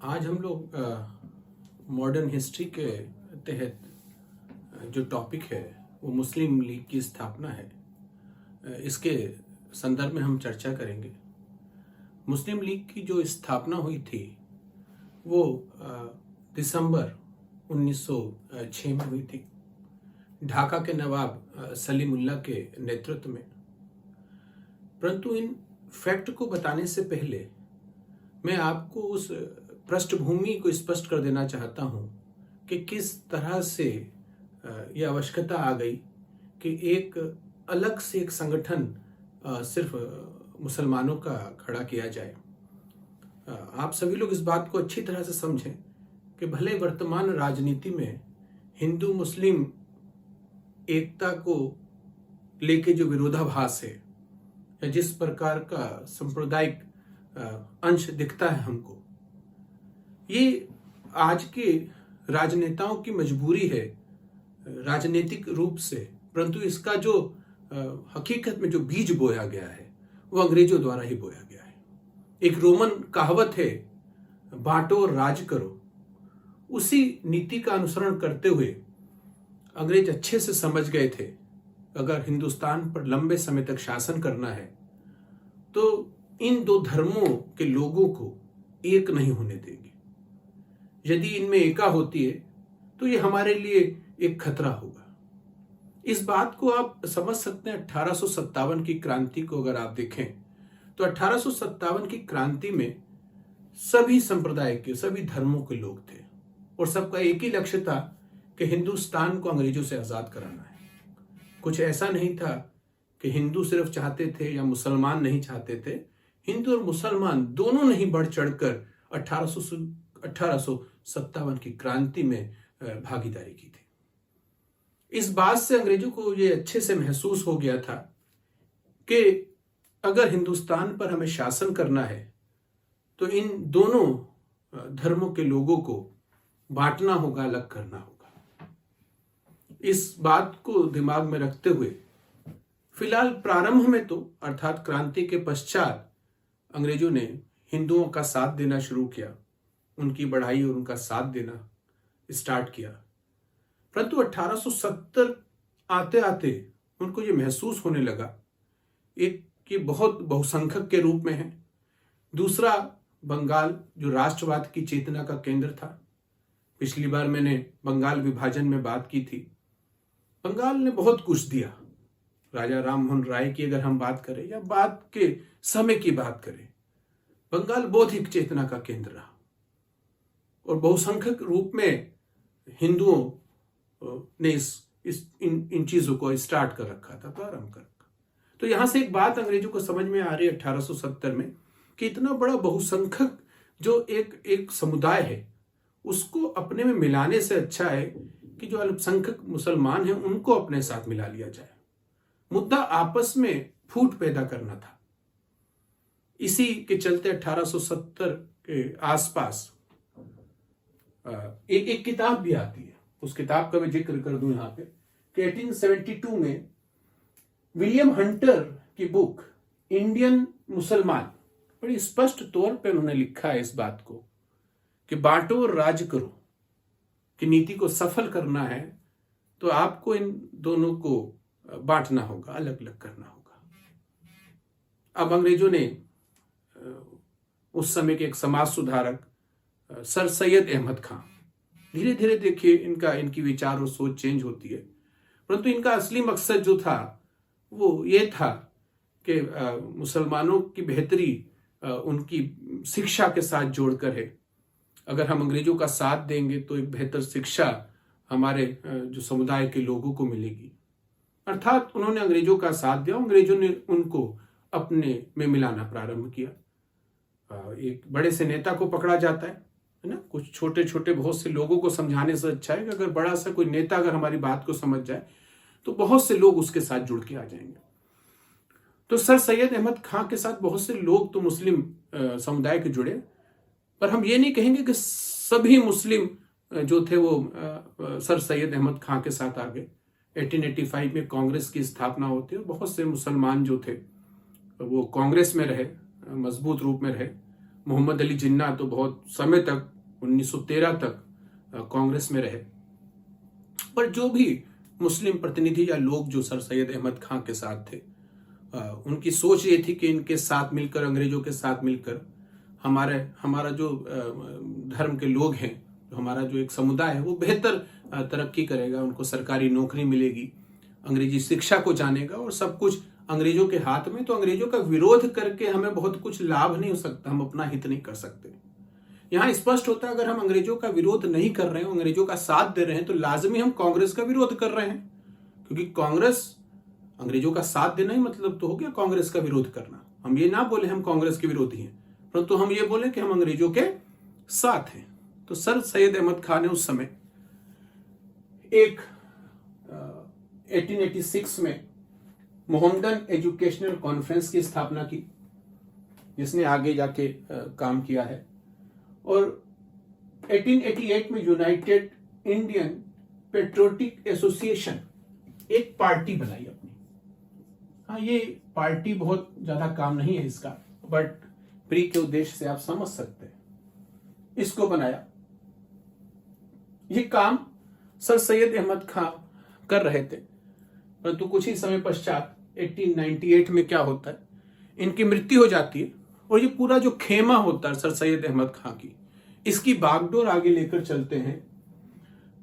आज हम लोग मॉडर्न हिस्ट्री के तहत जो टॉपिक है वो मुस्लिम लीग की स्थापना है। इसके संदर्भ में हम चर्चा करेंगे। मुस्लिम लीग की जो स्थापना हुई थी वो दिसंबर 1906 में हुई थी, ढाका के नवाब सलीमुल्लाह के नेतृत्व में। परंतु इन फैक्ट को बताने से पहले मैं आपको उस पृष्ठभूमि को स्पष्ट कर देना चाहता हूं कि किस तरह से यह आवश्यकता आ गई कि एक अलग से एक संगठन सिर्फ मुसलमानों का खड़ा किया जाए। आप सभी लोग इस बात को अच्छी तरह से समझें कि भले वर्तमान राजनीति में हिंदू मुस्लिम एकता को लेके जो विरोधाभास है या जिस प्रकार का सांप्रदायिक अंश दिखता है हमको, ये आज के राजनेताओं की मजबूरी है राजनीतिक रूप से, परंतु इसका जो हकीकत में जो बीज बोया गया है वो अंग्रेजों द्वारा ही बोया गया है। एक रोमन कहावत है, बांटो और राज करो। उसी नीति का अनुसरण करते हुए अंग्रेज अच्छे से समझ गए थे अगर हिंदुस्तान पर लंबे समय तक शासन करना है तो इन दो धर्मों के लोगों को एक नहीं होने देंगे। यदि इनमें एका होती है तो ये हमारे लिए एक खतरा होगा। इस बात को आप समझ सकते हैं 1857 की क्रांति को अगर आप देखें तो 1857 की क्रांति में सभी संप्रदाय के सभी धर्मों के लोग थे और सबका एक ही लक्ष्य था कि हिंदुस्तान को अंग्रेजों से आजाद कराना है। कुछ ऐसा नहीं था कि हिंदू सिर्फ चाहते थे या मुसलमान नहीं चाहते थे। हिंदू और मुसलमान दोनों ने ही बढ़ चढ़कर 1857 की क्रांति में भागीदारी की थी। इस बात से अंग्रेजों को ये अच्छे से महसूस हो गया था कि अगर हिंदुस्तान पर हमें शासन करना है तो इन दोनों धर्मों के लोगों को बांटना होगा, अलग करना होगा। इस बात को दिमाग में रखते हुए फिलहाल प्रारंभ में तो अर्थात क्रांति के पश्चात अंग्रेजों ने हिंदुओं का साथ देना शुरू किया, उनकी बढ़ाई और उनका साथ देना स्टार्ट किया। परंतु 1870 आते आते उनको ये महसूस होने लगा, एक कि बहुत बहुसंख्यक के रूप में है, दूसरा बंगाल जो राष्ट्रवाद की चेतना का केंद्र था। पिछली बार मैंने बंगाल विभाजन में बात की थी। बंगाल ने बहुत कुछ दिया। राजा राममोहन राय की अगर हम बात करें या बात के समय की बात करें, बंगाल बौद्धिक चेतना का केंद्र रहा और बहुसंख्यक रूप में हिंदुओं ने इन चीजों को स्टार्ट कर रखा था, प्रारंभ कर रखा। तो यहां से एक बात अंग्रेजों को समझ में आ रही है 1870 में कि इतना बड़ा बहुसंख्यक जो एक समुदाय है उसको अपने में मिलाने से अच्छा है कि जो अल्पसंख्यक मुसलमान हैं उनको अपने साथ मिला लिया जाए। मुद्दा आपस में फूट पैदा करना था। इसी के चलते 1870 के आसपास एक किताब भी आती है, उस किताब का मैं जिक्र कर दूं यहां पे कि 1872 में विलियम हंटर की बुक इंडियन मुसलमान, बड़ी स्पष्ट तौर पे उन्होंने लिखा है इस बात को कि बांटो और राज करो की नीति को सफल करना है तो आपको इन दोनों को बांटना होगा, अलग अलग करना होगा। अब अंग्रेजों ने उस समय के एक समाज सुधारक सर सैयद अहमद खां, धीरे धीरे देखिए इनकी विचार और सोच चेंज होती है, परंतु इनका असली मकसद जो था वो ये था कि मुसलमानों की बेहतरी उनकी शिक्षा के साथ जोड़कर है। अगर हम अंग्रेजों का साथ देंगे तो एक बेहतर शिक्षा हमारे जो समुदाय के लोगों को मिलेगी। अर्थात उन्होंने अंग्रेजों का साथ दिया, अंग्रेजों ने उनको अपने में मिलाना प्रारंभ किया। एक बड़े से नेता को पकड़ा जाता है ना, कुछ छोटे छोटे बहुत से लोगों को समझाने से अच्छा है कि अगर बड़ा सा कोई नेता अगर हमारी बात को समझ जाए तो बहुत से लोग उसके साथ जुड़ के आ जाएंगे। तो सर सैयद अहमद खां के साथ बहुत से लोग तो मुस्लिम समुदाय के जुड़े, पर हम ये नहीं कहेंगे कि सभी मुस्लिम जो थे वो सर सैयद अहमद खां के साथ आ गए। 1885 में कांग्रेस की स्थापना होती है, बहुत से मुसलमान जो थे वो कांग्रेस में रहे, मजबूत रूप में रहे, मोहम्मद अली जिन्ना तो बहुत समय तक 1913 तक कांग्रेस में रहे। पर जो भी मुस्लिम प्रतिनिधि या लोग जो सर सैयद अहमद खां के साथ थे, उनकी सोच ये थी कि इनके साथ मिलकर, अंग्रेजों के साथ मिलकर हमारा जो धर्म के लोग हैं, हमारा जो एक समुदाय है, वो बेहतर तरक्की करेगा, उनको सरकारी नौकरी मिलेगी, अंग्रेजी शिक्षा को जानेगा और सब कुछ अंग्रेजों के हाथ में। तो अंग्रेजों का विरोध करके हमें बहुत कुछ लाभ नहीं हो सकता, हम अपना हित नहीं कर सकते। यहां स्पष्ट होता है अगर हम अंग्रेजों का विरोध नहीं कर रहे हैं, अंग्रेजों का साथ दे रहे हैं, तो लाजमी हम कांग्रेस का विरोध कर रहे हैं, क्योंकि कांग्रेस, अंग्रेजों का साथ देना ही मतलब तो हो गया कांग्रेस का विरोध करना। हम ये ना बोले हम कांग्रेस के विरोधी हैं, परंतु हम ये बोले कि हम अंग्रेजों के साथ हैं। तो सर सैयद अहमद खान ने उस समय एक 1886 में मोहम्मदन एजुकेशनल कॉन्फ्रेंस की स्थापना की, जिसने आगे जाके काम किया है। और 1888 में यूनाइटेड इंडियन पेट्रोटिक एसोसिएशन एक पार्टी बनाई अपनी। हाँ, ये पार्टी बहुत ज्यादा काम नहीं है इसका, बट प्री के उद्देश्य से आप समझ सकते हैं, इसको बनाया। ये काम सर सैयद अहमद खां कर रहे थे, परंतु कुछ ही समय पश्चात 1898 में क्या होता है, इनकी मृत्यु हो जाती है। और ये पूरा जो खेमा होता है सर सैयद अहमद खां की, इसकी बागडोर आगे लेकर चलते हैं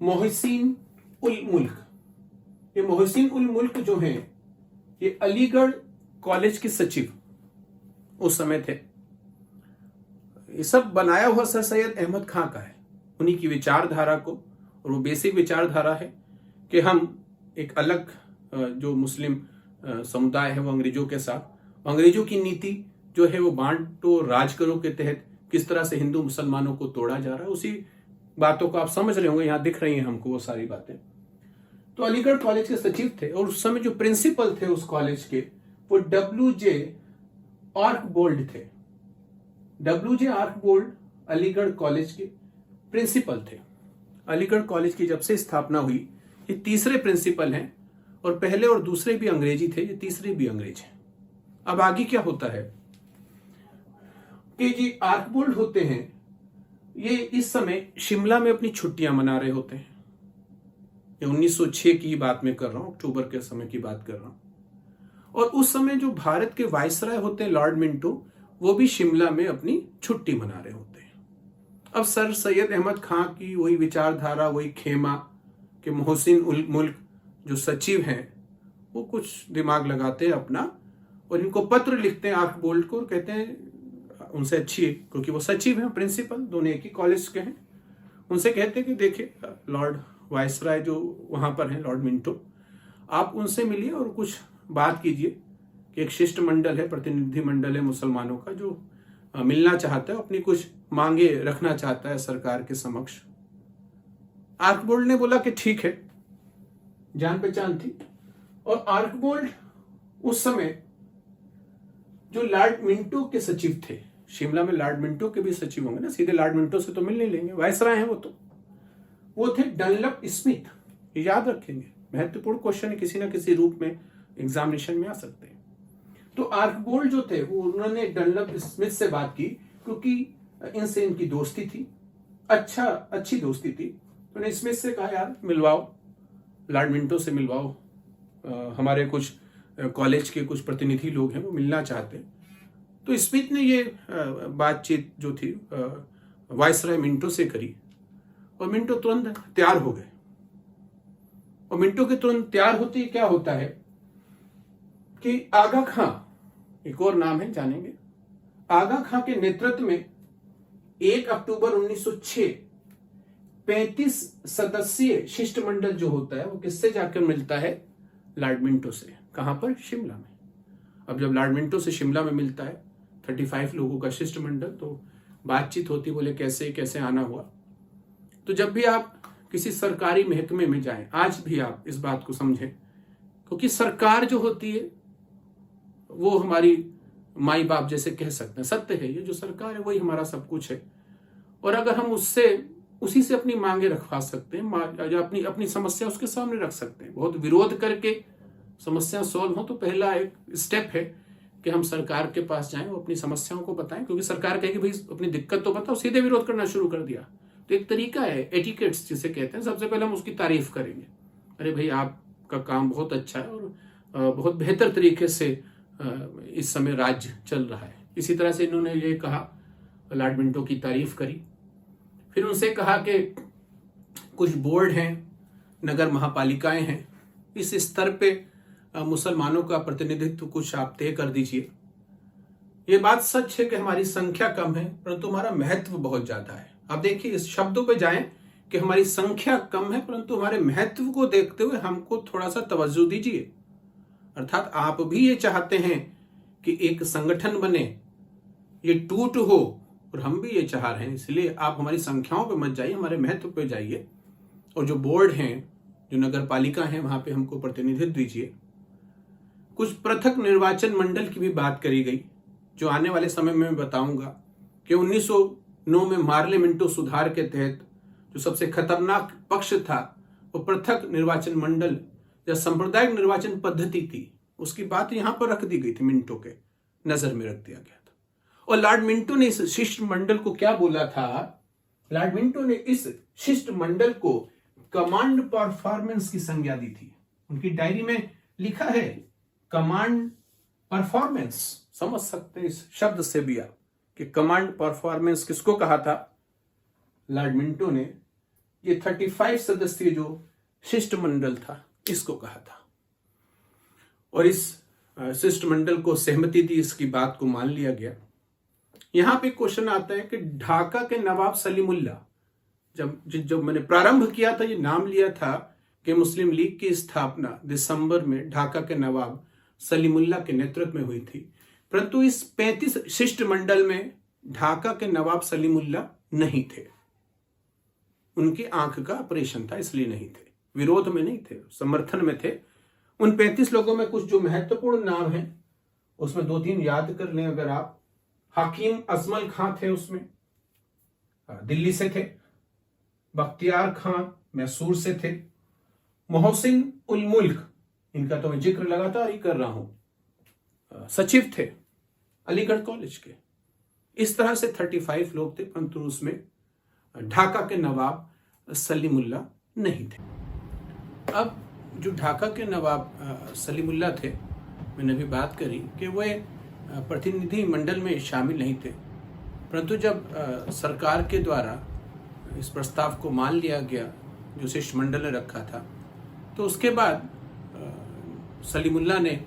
मोहसिन उल मुल्क। ये मोहसिन उल मुल्क जो हैं, ये अलीगढ़ कॉलेज के सचिव उस समय थे। ये सब बनाया हुआ सर सैयद अहमद खां का है, उन्हीं की विचारधारा को। और वो बेसिक विचारधारा है कि हम एक अलग जो मुस्लिम समुदाय है वो अंग्रेजों के साथ, अंग्रेजों की नीति जो है वो बांटो राज करो के तहत किस तरह से हिंदू मुसलमानों को तोड़ा जा रहा है, उसी बातों को आप समझ रहे होंगे, यहां दिख रही हैं हमको वो सारी बातें। तो अलीगढ़ कॉलेज के सचिव थे और उस समय जो प्रिंसिपल थे उस कॉलेज के, वो W.J. आर्कबोल्ड थे। W.J. आर्कबोल्ड अलीगढ़ कॉलेज के प्रिंसिपल थे। अलीगढ़ कॉलेज की जब से स्थापना हुई, ये तीसरे प्रिंसिपल हैं, और पहले और दूसरे भी अंग्रेजी थे, ये तीसरे भी अंग्रेज हैं। अब आगे क्या होता है कि जी आर्कबोल्ड होते हैं, ये इस समय शिमला में अपनी छुट्टियां मना रहे होते हैं। ये 1906 की बात में कर रहा हूं, अक्टूबर के समय की बात कर रहा हूं। और उस समय जो भारत के वायसराय होते हैं लॉर्ड मिंटो, वो भी शिमला में अपनी छुट्टी मना रहे होते हैं। अब सर सैयद अहमद खां की वही विचारधारा, वही खेमा कि मोहसिन उल मुल्क जो सचिव हैं, वो कुछ दिमाग लगाते हैं अपना और इनको पत्र लिखते हैं आर्कबोल्ड को, और कहते हैं उनसे अच्छी, क्योंकि वो सचिव हैं, प्रिंसिपल दोनों एक ही कॉलेज के हैं, उनसे कहते हैं कि देखिए लॉर्ड वायसराय जो वहां पर हैं, लॉर्ड मिंटो, आप उनसे मिलिए और कुछ बात कीजिए कि एक शिष्टमंडल है, प्रतिनिधि मंडल है मुसलमानों का, जो मिलना चाहता है, अपनी कुछ मांगे रखना चाहता है सरकार के समक्ष। आर्कबोल्ड ने बोला कि ठीक है, जान पहचान थी। और आर्कबोल्ड उस समय जो लॉर्ड मिंटो के सचिव थे, शिमला में लॉर्ड मिंटो के भी सचिव होंगे ना, सीधे लॉर्ड मिंटो से तो मिल नहीं लेंगे, वायसराय हैं वो थे डनलप स्मिथ। ये याद रखेंगे, महत्वपूर्ण क्वेश्चन है, किसी ना किसी रूप में एग्जामिनेशन में आ सकते हैं। तो आर्कबोल्ड जो थे वो उन्होंने डनलप स्मिथ से बात की, क्योंकि इनसे इनकी दोस्ती थी, अच्छी दोस्ती थी। तो उन्होंने स्मिथ से कहा यार मिलवाओ, लॉर्ड मिंटो से मिलवाओ, हमारे कुछ कॉलेज के कुछ प्रतिनिधि लोग हैं वो मिलना चाहते हैं। तो स्मिथ ने ये बातचीत जो थी वायसराय मिंटो से करी, और मिंटो तुरंत तैयार हो गए। और मिंटो के तुरंत तैयार होते ही क्या होता है कि आगा खां, एक और नाम है जानेंगे, आगा खां के नेतृत्व में 1 अक्टूबर 1906 35 सदस्यीय शिष्टमंडल जो होता है वो किससे जाकर मिलता है, लॉर्ड मिंटो से। कहां पर, शिमला में। अब जब लॉर्ड मिंटो से शिमला में मिलता है 35 लोगों का शिष्टमंडल, तो बातचीत होती, बोले कैसे कैसे आना हुआ। तो जब भी आप किसी सरकारी महकमे में जाएं, आज भी आप इस बात को समझें, क्योंकि सरकार जो होती है वो हमारी माई बाप जैसे कह सकते हैं, सत्य है, ये जो सरकार है वही हमारा सब कुछ है। और अगर हम उसी से अपनी मांगे रखवा सकते हैं, या अपनी समस्या उसके सामने रख सकते हैं, बहुत विरोध करके समस्या सॉल्व हो, तो पहला एक स्टेप है कि हम सरकार के पास जाएं, वो अपनी समस्याओं को बताएं, क्योंकि सरकार कहे कि भाई अपनी दिक्कत तो बताओ, सीधे विरोध करना शुरू कर दिया। तो एक तरीका है, एटिकेट्स जिसे कहते हैं, सबसे पहले हम उसकी तारीफ करेंगे, अरे भाई आपका काम बहुत अच्छा है और बहुत बेहतर तरीके से इस समय राज्य चल रहा है। इसी तरह से इन्होंने ये कहा, लॉर्ड मिंटो की तारीफ करी। फिर उनसे कहा कि कुछ बोर्ड हैं, नगर महापालिकाएं हैं, इस स्तर पे मुसलमानों का प्रतिनिधित्व कुछ आप तय कर दीजिए। ये बात सच है कि हमारी संख्या कम है, परंतु हमारा महत्व बहुत ज्यादा है। आप देखिए, इस शब्दों पे जाएं कि हमारी संख्या कम है, परंतु हमारे महत्व को देखते हुए हमको थोड़ा सा तवज्जो दीजिए। अर्थात आप भी ये चाहते हैं कि एक संगठन बने, ये टूट हो, और हम भी ये चाह रहे हैं। इसलिए आप हमारी संख्याओं पे मत जाइए, हमारे महत्व पे जाइए। और जो बोर्ड हैं, जो नगर पालिका हैं, वहां पे हमको प्रतिनिधित्व दीजिए। कुछ पृथक निर्वाचन मंडल की भी बात करी गई, जो आने वाले समय में मैं बताऊंगा कि 1909 में मार्ले मिंटो सुधार के तहत जो सबसे खतरनाक पक्ष था, वो पृथक निर्वाचन मंडल या सांप्रदायिक निर्वाचन पद्धति थी। उसकी बात यहां पर रख दी गई थी, मिंटो के नजर में रख दिया गया था। और लॉर्ड मिंटो ने इस शिष्टमंडल को क्या बोला था? लॉर्ड मिंटो ने इस शिष्टमंडल को कमांड परफॉर्मेंस की संज्ञा दी थी। उनकी डायरी में लिखा है कमांड परफॉर्मेंस। समझ सकते हैं इस शब्द से भी आप कि कमांड परफॉर्मेंस किसको कहा था? लॉर्ड मिंटो ने ये 35 सदस्यीय जो शिष्टमंडल था, इसको कहा था। और इस शिष्टमंडल को सहमति दी, इसकी बात को मान लिया गया। यहां पे क्वेश्चन आता है कि ढाका के नवाब सलीमुल्लाह, जब मैंने प्रारंभ किया था, ये नाम लिया था कि मुस्लिम लीग की स्थापना दिसंबर में ढाका के नवाब सलीमुल्लाह के नेतृत्व में हुई थी, परंतु इस 35 शिष्टमंडल में ढाका के नवाब सलीमुल्लाह नहीं थे। उनकी आंख का ऑपरेशन था, इसलिए नहीं थे। विरोध में नहीं थे, समर्थन में थे। उन 35 लोगों में कुछ जो महत्वपूर्ण नाम हैं, उसमें 2-3 याद कर लें अगर आप। हकीम अजमल खां थे उसमें, दिल्ली से थे। बख्तियार खां मैसूर से थे। मोहसिन उल मुल्क, इनका तो मैं जिक्र लगातार ही कर रहा हूं, सचिव थे अलीगढ़ कॉलेज के। इस तरह से 35 लोग थे, परंतु उसमें ढाका के नवाब सलीमुल्लाह नहीं थे। अब जो ढाका के नवाब सलीमुल्लाह थे, मैंने भी बात करी कि वे प्रतिनिधि मंडल में शामिल नहीं थे, परंतु जब सरकार के द्वारा इस प्रस्ताव को मान लिया गया जो शिष्टमंडल ने रखा था, तो उसके बाद सलीमुल्लाह ने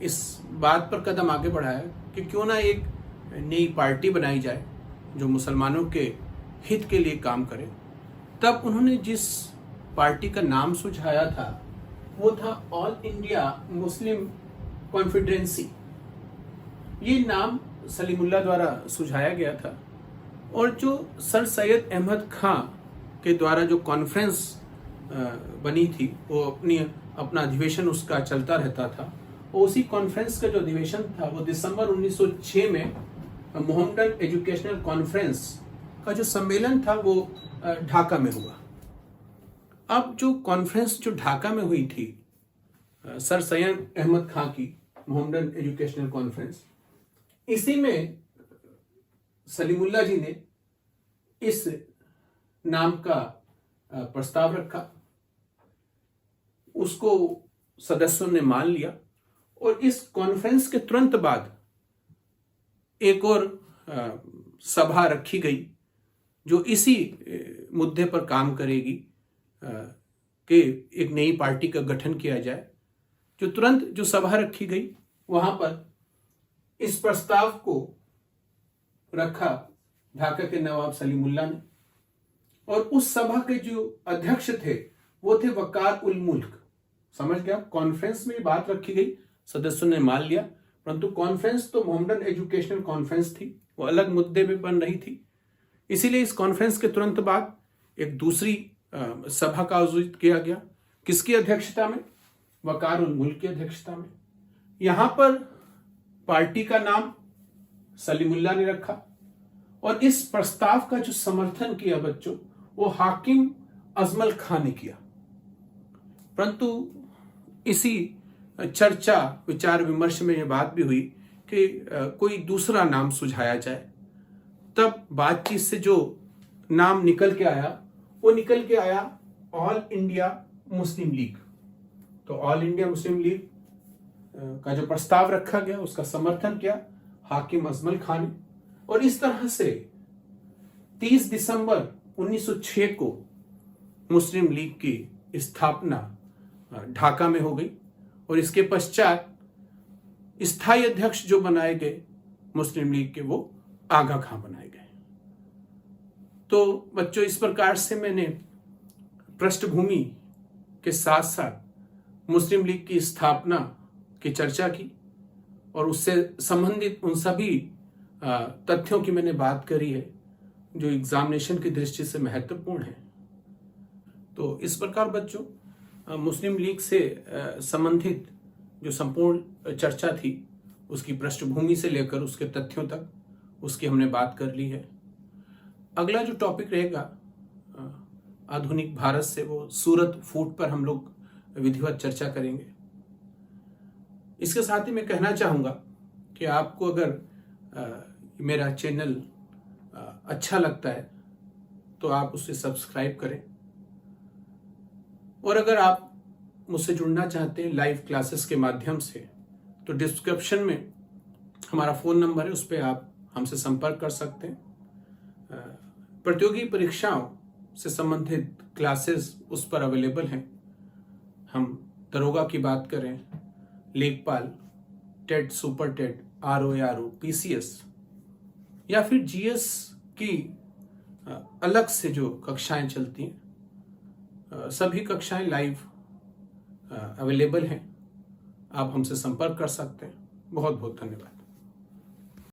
इस बात पर कदम आगे बढ़ाया कि क्यों ना एक नई पार्टी बनाई जाए जो मुसलमानों के हित के लिए काम करे। तब उन्होंने जिस पार्टी का नाम सुझाया था वो था ऑल इंडिया मुस्लिम कॉन्फेडरेंसी। ये नाम सलीमुल्लाह द्वारा सुझाया गया था। और जो सर सैयद अहमद खां के द्वारा जो कॉन्फ्रेंस बनी थी, वो अपना अधिवेशन उसका चलता रहता था। और उसी कॉन्फ्रेंस का जो अधिवेशन था वो दिसंबर 1906 में मोहम्मदन एजुकेशनल कॉन्फ्रेंस का जो सम्मेलन था वो ढाका में हुआ। अब जो कॉन्फ्रेंस जो ढाका में हुई थी, सर सैयद अहमद खां की मोहम्मदन एजुकेशनल कॉन्फ्रेंस, इसी में सलीमुल्लाह जी ने इस नाम का प्रस्ताव रखा। उसको सदस्यों ने मान लिया। और इस कॉन्फ्रेंस के तुरंत बाद एक और सभा रखी गई जो इसी मुद्दे पर काम करेगी कि एक नई पार्टी का गठन किया जाए। जो तुरंत जो सभा रखी गई, वहां पर इस प्रस्ताव को रखा ढाका के नवाब सलीमुल्लाह ने। और उस सभा के जो अध्यक्ष थे वो थे वकार उल मुल्क। समझ गया? कॉन्फ्रेंस में बात रखी गई, सदस्यों ने मान लिया, परंतु कॉन्फ्रेंस तो मोहम्मदन एजुकेशनल कॉन्फ्रेंस थी, वो अलग मुद्दे पे बन रही थी। इसीलिए इस कॉन्फ्रेंस के तुरंत बाद एक दूसरी सभा का आयोजित किया गया। किसकी अध्यक्षता में? वकार उल मुल्क की अध्यक्षता में। यहां पर पार्टी का नाम सलीमुल्लाह ने रखा। और इस प्रस्ताव का जो समर्थन किया बच्चों, वो हाकिम अजमल खान ने किया। परंतु इसी चर्चा विचार विमर्श में यह बात भी हुई कि कोई दूसरा नाम सुझाया जाए। तब बातचीत से जो नाम निकल के आया वो निकल के आया ऑल इंडिया मुस्लिम लीग। तो ऑल इंडिया मुस्लिम लीग का जो प्रस्ताव रखा गया उसका समर्थन किया हाकिम अजमल खान ने, और इस तरह से 30 दिसंबर 1906 को मुस्लिम लीग की स्थापना ढाका में हो गई, और इसके पश्चात स्थायी अध्यक्ष जो बनाए गए मुस्लिम लीग के वो आगा खां बनाए गए। तो बच्चों, इस प्रकार से मैंने पृष्ठभूमि के साथ साथ मुस्लिम लीग की स्थापना की चर्चा की और उससे संबंधित उन सभी तथ्यों की मैंने बात करी है जो एग्जामिनेशन की दृष्टि से महत्वपूर्ण है। तो इस प्रकार बच्चों, मुस्लिम लीग से संबंधित जो संपूर्ण चर्चा थी उसकी पृष्ठभूमि से लेकर उसके तथ्यों तक उसकी हमने बात कर ली है। अगला जो टॉपिक रहेगा आधुनिक भारत से, वो सूरत फूट पर हम लोग विधिवत चर्चा करेंगे। इसके साथ ही मैं कहना चाहूँगा कि आपको अगर मेरा चैनल अच्छा लगता है तो आप उसे सब्सक्राइब करें, और अगर आप मुझसे जुड़ना चाहते हैं लाइव क्लासेस के माध्यम से तो डिस्क्रिप्शन में हमारा फ़ोन नंबर है, उस पर आप हमसे संपर्क कर सकते हैं। प्रतियोगी परीक्षाओं से संबंधित क्लासेस उस पर अवेलेबल हैं। हम दरोगा की बात करें, लेखपाल, TET, super TET, RO, PCS या फिर GS की अलग से जो कक्षाएं चलती हैं, सभी कक्षाएं लाइव अवेलेबल हैं। आप हमसे संपर्क कर सकते हैं। बहुत बहुत धन्यवाद।